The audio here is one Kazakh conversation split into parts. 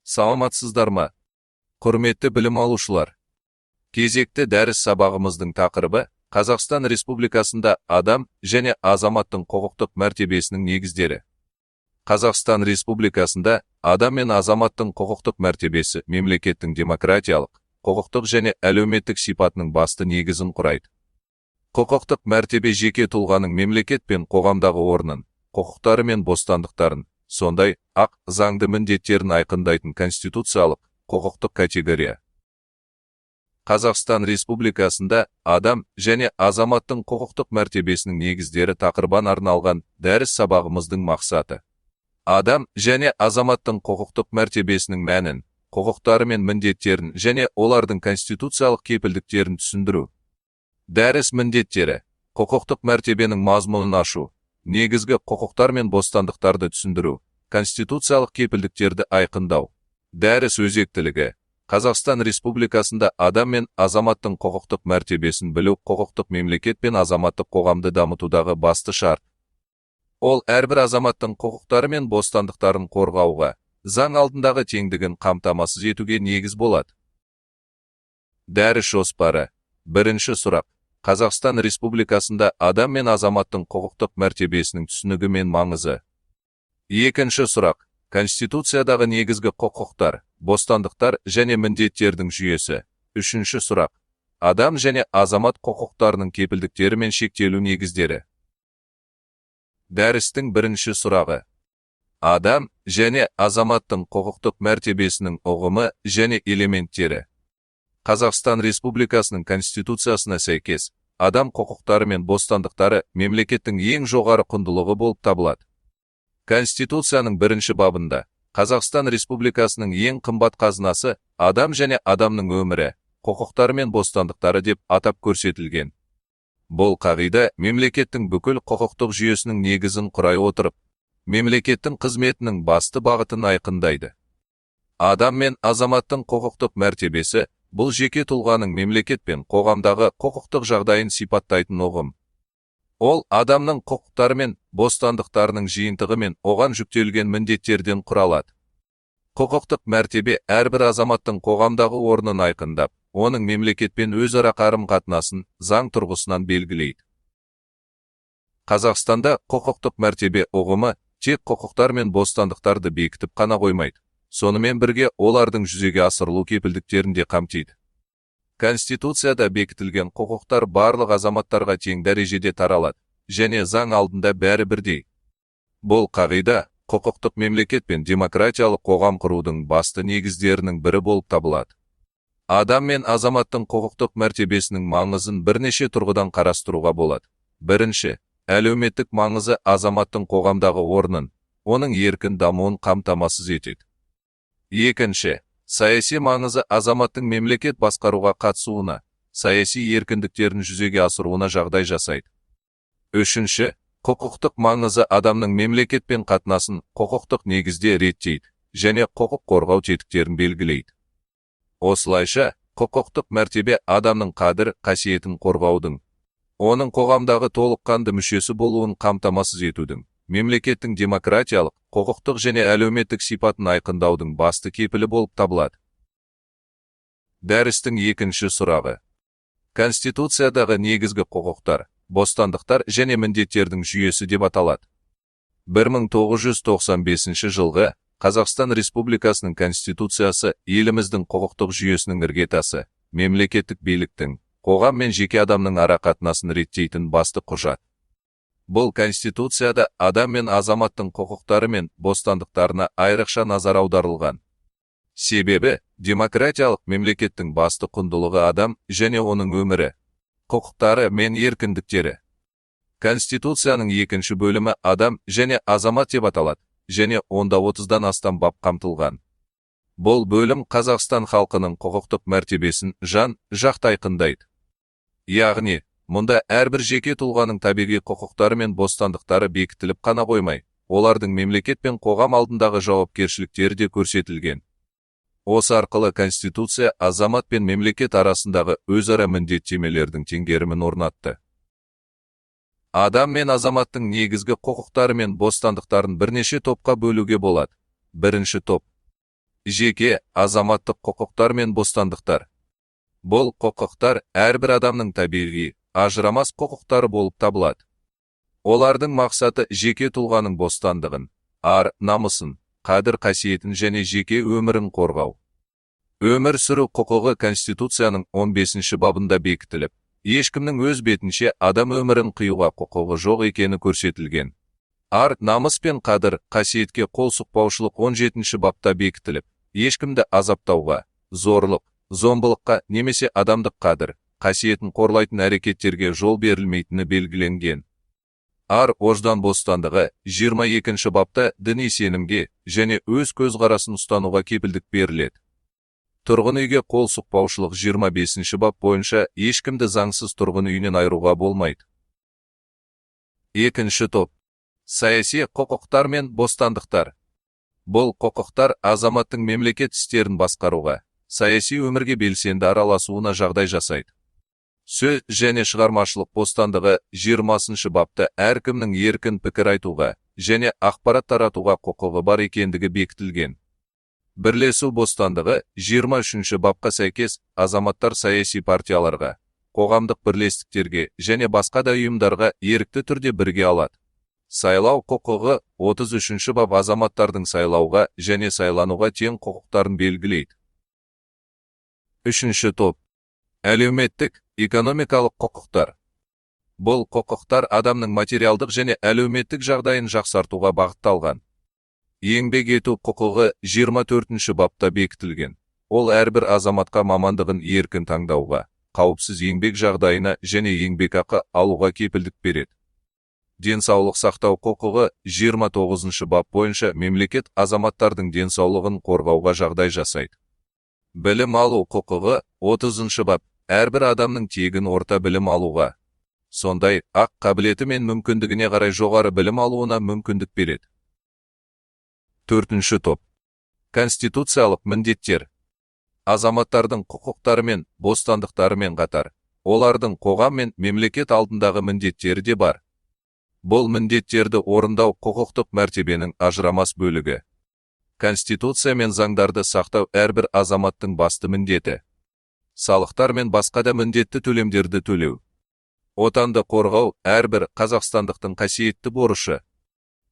Саламатсыздар ма? Құрметті білім алушылар. Кезекті дәріс сабағымыздың тақырыбы Қазақстан Республикасында адам және азаматтың құқықтық мәртебесінің негіздері. Қазақстан Республикасында адам мен азаматтың құқықтық мәртебесі мемлекеттің демократиялық, құқықтық және әлеуметтік сипатының басты негізін құрайды. Құқықтық мәртебе жеке тұлғаның мемлекет пен қоғамдағы орнын, құқықтары мен бостандықтарын, сондай-ақ заңды міндеттерін айқындайтын конституциялық, құқықтық категория. Қазақстан Республикасында адам және азаматтың құқықтық мәртебесінің негіздері тақырыбына арналған дәріс сабағымыздың мақсаты. Адам және азаматтың құқықтық мәртебесінің мәнін, құқықтары мен міндеттерін және олардың конституциялық кепілдіктерін түсіндіру. Дәріс міндеттері: құқықтық мәртебенің мазмұнын ашу, негізгі құқықтар мен бостандықтарды түсіндіру, конституциялық кепілдіктерді айқындау. Дәріс өзектілігі: Қазақстан Республикасында адам мен азаматтың құқықтық мәртебесін білу құқықтық мемлекет пен азаматтық қоғамды дамытудағы басты шарт. Ол әрбір азаматтың құқықтары мен бостандықтарын қорғауға, заң алдындағы теңдігін қамтамасыз етуге негіз болады. Дәріс жоспары. Бірінші сұрақ: Қазақстан Республикасында адам мен азаматтың құқықтық мәртебесінің түсінігі мен маңызы. Екінші сұрақ: Конституциядағы негізгі құқықтар, бостандықтар және міндеттердің жүйесі. Үшінші сұрақ: Адам және азамат құқықтарының кепілдіктері мен шектелу негіздері. Дәрістің бірінші сұрағы: Адам және азаматтың құқықтық мәртебесінің ұғымы және элементтері. Қазақстан Республикасының Конституциясына сәйкес, адам құқықтары мен бостандықтары мемлекеттің ең жоғары құндылығы болып табылады. Конституцияның бірінші бабында Қазақстан Республикасының ең қымбат қазынасы адам және адамның өмірі, құқықтары мен бостандықтары деп атап көрсетілген. Бұл қағида мемлекеттің бүкіл құқықтық жүйесінің негізін құрай отырып, мемлекеттің қызметінің басты бағытын айқындайды. Адам мен азаматтың құқықтық мәртебесі бұл жеке тұлғаның мемлекет пен қоғамдағы құқықтық жағдайын сипаттайтын ұғым. Ол адамның құқықтары мен бостандықтарының жиынтығы мен оған жүктелген міндеттерден құралады. Құқықтық мәртебе әрбір азаматтың қоғамдағы орнын айқындап, оның мемлекетпен өзара қарым-қатынасын заң тұрғысынан белгілейді. Қазақстанда құқықтық мәртебе ұғымы тек құқықтар мен бостандықтарды бекітіп қана қоймайды, сонымен бірге олардың жүзеге асырылу кепілдіктерін де қамтиды. Конституцияда бекітілген құқықтар барлық азаматтарға тең дәрежеде таралады, және заң алдында бәрі бірдей. Бұл қағида құқықтық мемлекет пен демократиялық қоғам құрудың басты негіздерінің бірі болып табылады. Адам мен азаматтың құқықтық мәртебесінің маңызын бірнеше тұрғыдан қарастыруға болады. Бірінші, әлеуметтік маңызы азаматтың қоғамдағы орнын, оның еркін дамуын қамтамасыз етеді. Екінші, саяси маңызы азаматтың мемлекет басқаруға қатысуына, саяси еркіндіктерін жүзеге асыруына жағдай жасайды. Үшінші, құқықтық маңызы адамның мемлекетпен қатынасын құқықтық негізде реттейді және құқық қорғау тетіктерін белгілейді. Осылайша, құқықтық мәртебе адамның қадір-қасиетін қорғаудың, оның қоғамдағы толыққанды мүшесі болуын қамтамасыз етудің, мемлекеттің демократиялық, құқықтық және әлеуметтік сипатын айқындаудың басты кепілі болып табылады. Дәрістің екінші сұрағы: Конституциядағы негізгі құқықтар, бостандықтар және міндеттердің жүйесі деп аталады. 1995 жылғы Қазақстан Республикасының Конституциясы еліміздің құқықтық жүйесінің іргетасы, мемлекеттік биліктің, қоғам мен жеке адамның арақатынасын реттейтін басты құжат. Бұл Конституцияда адам мен азаматтың құқықтары мен бостандықтарына айрықша назар аударылған. Себебі, демократиялық мемлекеттің басты құндылығы адам және оның өмірі, құқықтары мен еркіндіктері. Конституцияның екінші бөлімі адам және азамат деп аталады, және онда 30-дан астам бап қамтылған. Бұл бөлім Қазақстан халқының құқықтық мәртебесін жан-жақты айқындайды. Яғни, мұнда әрбір жеке тұлғаның табиғи құқықтары мен бостандықтары бекітіліп қана қоймай, олардың мемлекет пен қоғам алдындағы жауапкершіліктері де көрсетілген. Осы арқылы Конституция азамат пен мемлекет арасындағы өзара міндеттемелердің теңгерімін орнатты. Адам мен азаматтың негізгі құқықтары мен бостандықтарын бірнеше топқа бөлуге болады. Бірінші топ: жеке, азаматтық құқықтар мен бостандықтар. Бұл құқықтар әрбір адамның табиғи, ажырамас құқықтары болып табылады. Олардың мақсаты жеке тұлғаның бостандығын, ар-намысын, қадір-қасиетін және жеке өмірін қорғау. Өмір сүру құқығы Конституцияның 15-ші бабында бекітіліп, ешкімнің өз бетінше адам өмірін қиюға құқығы жоқ екені көрсетілген. Ар-намыс пен қадір-қасиетке қол сұқпаушылық 17-ші бапта бекітіліп, ешкімді азаптауға, зорлық, зомбылыққа немесе адамдық қадір-қасиетін қорлайтын әрекеттерге жол берілмейтіні белгіленген. Ар-ождан бостандығы 22-ші бапта діни сенімге және өз көзқарасын ұстануға кепілдік беріледі. Тұрғын үйге қол сұқпаушылық 25-ші бап бойынша ешкімді заңсыз тұрғын үйінен айыруға болмайды. Екінші топ. Саяси құқықтар мен бостандықтар. Бұл құқықтар азаматтың мемлекет істерін басқаруға, саяси өмірге белсенді араласуына жағдай жасайды. Сөз және шығармашылық бостандығы 20-ші бапта әркімнің еркін пікір айтуға және ақпарат таратуға құқығы бар екендігі бекітілген. Бірлесу бостандығы 23-ші бапқа сәйкес азаматтар саяси партияларға, қоғамдық бірлестіктерге және басқа да ұйымдарға ерікті түрде бірге алады. Сайлау құқығы 33-ші бап азаматтардың сайлауға және сайлануға тең құқықтарын белгілейді. Үшінші топ. Әлеуметтік, экономикалық құқықтар. Бұл құқықтар адамның материалдық және әлеуметтік жағдайын жақсартуға бағытталған. Еңбек ету құқығы 24-ші бапта бекітілген. Ол әрбір азаматқа мамандығын еркін таңдауға, қауіпсіз еңбек жағдайына және еңбекақы алуға кепілдік береді. Денсаулық сақтау құқығы 29-ші бап бойынша мемлекет азаматтардың денсаулығын қорғауға жағдай жасайды. Білім алу құқығы 30-ші бап әрбір адамның тегін орта білім алуға, сондай ақ қабілеті мен мүмкіндігіне қарай жоғары білім алуына мүмкіндік береді. Төртінші топ. Конституциялық міндеттер. Азаматтардың құқықтары мен бостандықтарымен қатар, олардың қоғам мен мемлекет алдындағы міндеттері де бар. Бұл міндеттерді орындау құқықтық мәртебенің ажырамас бөлігі. Конституция мен заңдарды сақтау әрбір азаматтың басты міндеті. Салықтар мен басқа да міндетті төлемдерді төлеу. Отанды қорғау әрбір қазақстандықтың қасиетті борышы.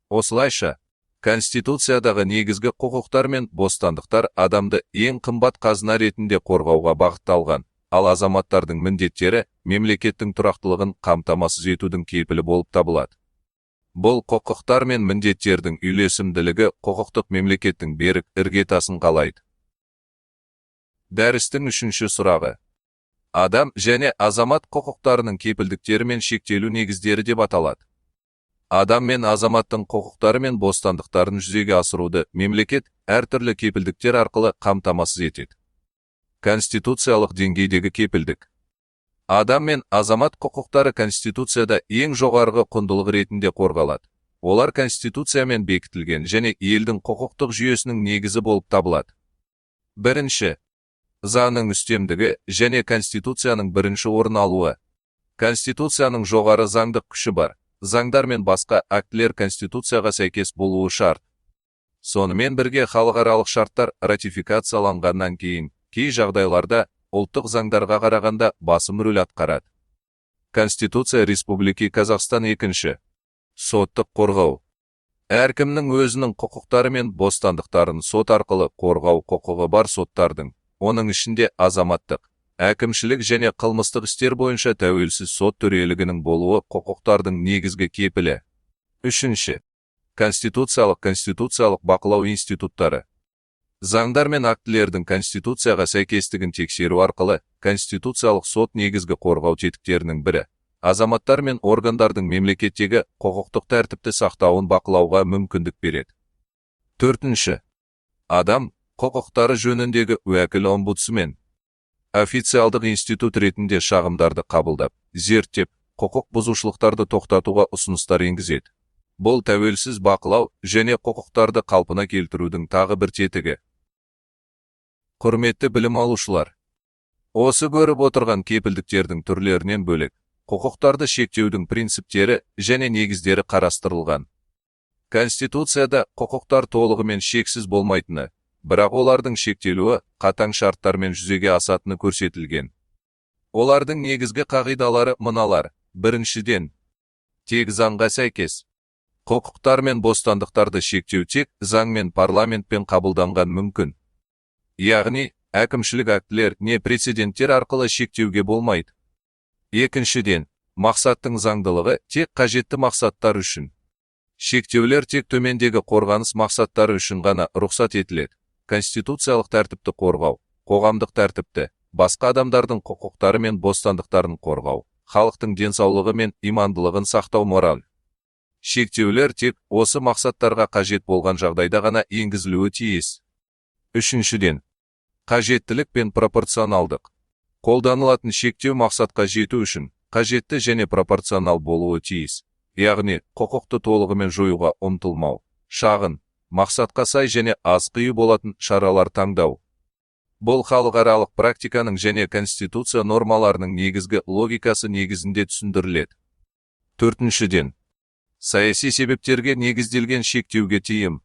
Осылайша, Конституциядағы негізгі құқықтар мен бостандықтар адамды ең қымбат қазына ретінде қорғауға бағытталған, ал азаматтардың міндеттері мемлекеттің тұрақтылығын қамтамасыз етудің кепілі болып табылады. Бұл құқықтар мен міндеттердің үйлесімділігі құқықтық мемлекеттің берік іргетасын қалайды. Дәрістің үшінші сұрағы. Адам және азамат құқықтарының кепілдіктері мен шектелу негіздері деп аталады. Адам мен азаматтың құқықтары мен бостандықтарын жүзеге асыруды мемлекет әртүрлі кепілдіктер арқылы қамтамасыз етеді. Конституциялық деңгейдегі кепілдік. Адам мен азамат құқықтары Конституцияда ең жоғарғы құндылық ретінде қорғалады. Олар Конституциямен бекітілген және елдің құқықтық жүйесінің негізі болып табылады. Бірінші. Заңның үстемдігі және Конституцияның бірінші орын алуы. Конституцияның жоғары заңдық күші бар. Заңдар мен басқа актілер Конституцияға сәйкес болуы шарт. Сонымен бірге халықаралық шарттар ратификацияланғаннан кейін, кей жағдайларда ұлттық заңдарға қарағанда басым рөл атқарады. Конституция Республики Казахстан екінші. Соттық қорғау. Әркімнің өзінің құқықтары мен бостандықтарын сот арқылы қорғау құқығы бар соттардың, оның ішінде азаматтық, әкімшілік және қылмыстық істер бойынша тәуелсіз сот төрелігінің болуы құқықтардың негізгі кепілі. Үшінші. Конституциялық бақылау институттары. Заңдар мен актілердің Конституцияға сәйкестігін тексеру арқылы Конституциялық сот негізгі қорғау тетіктерінің бірі. Азаматтар мен органдардың мемлекеттегі құқықтық тәртіпті сақтауын бақылауға мүмкіндік береді. Төртінші. Адам құқықтары жөніндегі уәкіл омбудсмен. Официалдық институт ретінде шағымдарды қабылдап, зерттеп, құқық бұзушылықтарды тоқтатуға ұсыныстар енгізеді. Бұл тәуелсіз бақылау және құқықтарды қалпына келтірудің тағы бір тетігі. Құрметті білім алушылар, осы көріп отырған кепілдіктердің түрлерінен бөлек, құқықтарды шектеудің принциптері және негіздері қарастырылған. Конституцияда құқықтар толығымен шексіз болмайтыны, бірақ олардың шектелуі қатаң шарттармен жүзеге асатыны көрсетілген. Олардың негізгі қағидалары мыналар. Біріншіден, тек заңға сәйкес. Құқықтар мен бостандықтарды шектеу тек заң мен парламентпен қабылданған мүмкін. Яғни, әкімшілік актілер не прецеденттер арқылы шектеуге болмайды. Екіншіден, мақсаттың заңдылығы тек қажетті мақсаттар үшін. Шектеулер тек төмендегі қорғаныс мақсаттары үшін ғана рұқсат етіледі. Конституциялық тәртіпті қорғау, қоғамдық тәртіпті, басқа адамдардың құқықтары мен бостандықтарын қорғау, халықтың денсаулығы мен имандылығын сақтау мораль. Шектеулер тек осы мақсаттарға қажет болған жағдайда ғана енгізілуі тиіс. Үшіншіден, қажеттілік пен пропорционалдық. Қолданылатын шектеу мақсатқа жету үшін қажетті және пропорционал болуы тиіс. Яғни, құқықты толығымен жоюға ұмтылмау, шағын, мақсатқа сай және аз қию болатын шаралар таңдау. Бұл халықаралық практиканың және конституция нормаларының негізгі логикасы негізінде түсіндіріледі. Төртіншіден, саяси себептерге негізделген шектеуге тыйым.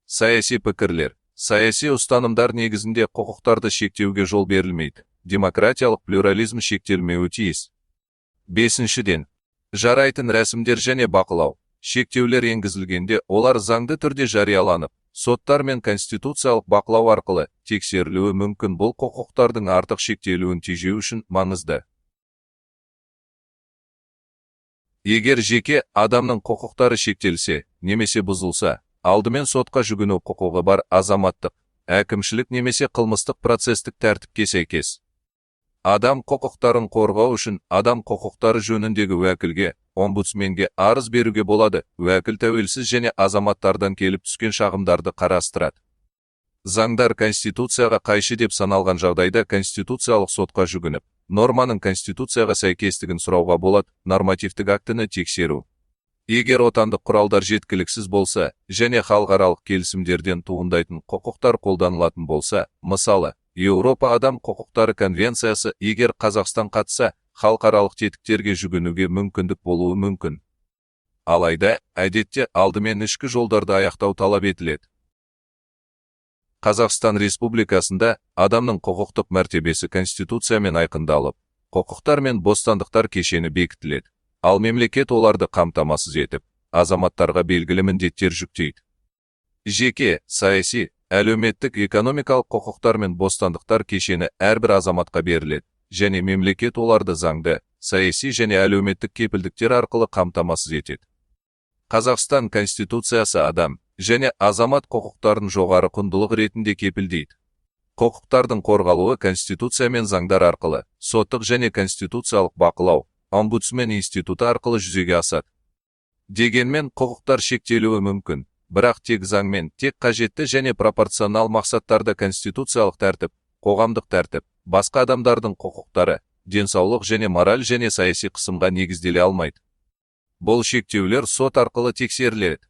Саяси пікірлер, саяси ұстанымдар негізінде құқықтарды шектеуге жол берілмейді. Демократиялық плюрализм шектелмеуі тиіс. Бесіншіден, жарайтын рәсімдер және бақылау. Шектеулер енгізілгенде олар заңды түрде жарияланып, соттар мен конституциялық бақылау арқылы тексерілуі мүмкін. Бұл құқықтардың артық шектелуін тежеу үшін маңызды. Егер жеке адамның құқықтары шектелсе, немесе бұзылса, алдымен сотқа жүгіну құқығы бар азаматтық, әкімшілік немесе қылмыстық процестік тәртіпке сәйкес. Адам құқықтарын қорғау үшін адам құқықтары жөніндегі уәкілге, омбудсменге арыз беруге болады. Уәкіл тәуелсіз және азаматтардан келіп түскен шағымдарды қарастырады. Заңдар конституцияға қайшы деп саналған жағдайда конституциялық сотқа жүгініп, норманың конституцияға сәйкестігін сұрауға болады. Нормативтік актіні тексеру. Егер отандық құралдар жеткіліксіз болса және халықаралық келісімдерден туындайтын құқықтар қолданылатын болса, мысалы, Еуропа адам құқықтары конвенциясы, егер Қазақстан қатыса, халықаралық тетіктерге жүгінуге мүмкіндік болуы мүмкін. Алайда, әдетте алдымен ішкі жолдарды аяқтау талап етіледі. Қазақстан Республикасында адамның құқықтық мәртебесі конституциямен айқындалып, құқықтар мен бостандықтар кешені бекітіледі. Ал мемлекет оларды қамтамасыз етіп, азаматтарға белгілі міндеттер жүктейді. Жеке, саяси, әлеуметтік, экономикалық құқықтар мен бостандықтар кешені әрбір азаматқа беріледі, және мемлекет оларды заңды, саяси және әлеуметтік кепілдіктер арқылы қамтамасыз етеді. Қазақстан Конституциясы адам және азамат құқықтарын жоғары құндылық ретінде кепілдейді. Құқықтардың қорғалуы Конституция мен заңдар арқылы, соттық және конституциялық бақылау, омбудсмен институты арқылы жүзеге асады. Дегенмен құқықтар шектелуі мүмкін, бірақ тек заңмен, тек қажетті және пропорционал мақсаттарда конституциялық тәртіп, қоғамдық тәртіп, басқа адамдардың құқықтары, денсаулық және мораль және саяси қысымға негізделе алмайды. Бұл шектеулер сот арқылы тексеріледі.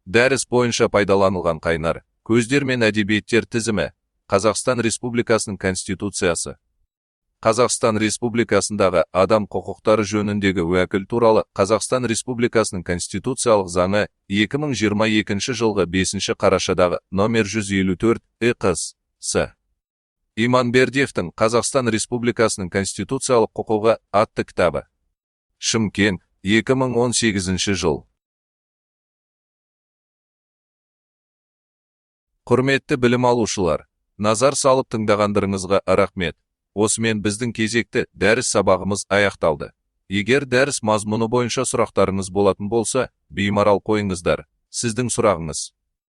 Дәріс бойынша пайдаланылған қайнар көздер мен әдебиеттер тізімі. Қазақстан Республикасының Конституциясы. Қазақстан Республикасындағы адам құқықтары жөніндегі уәкіл туралы Қазақстан Республикасының Конституциялық заңы 2022 жылғы 5 қарашадағы номер 154 ЭКС. Иманбердиевтің Қазақстан Республикасының Конституциялық құқығы атты кітабы. Шымкент, 2018 жыл. Құрметті білім алушылар, назар салып тыңдағандарыңызға рахмет. Осымен біздің кезекті дәріс сабағымыз аяқталды. Егер дәріс мазмұны бойынша сұрақтарыңыз болатын болса, беймарал қойыңыздар. Сіздің сұрағыңыз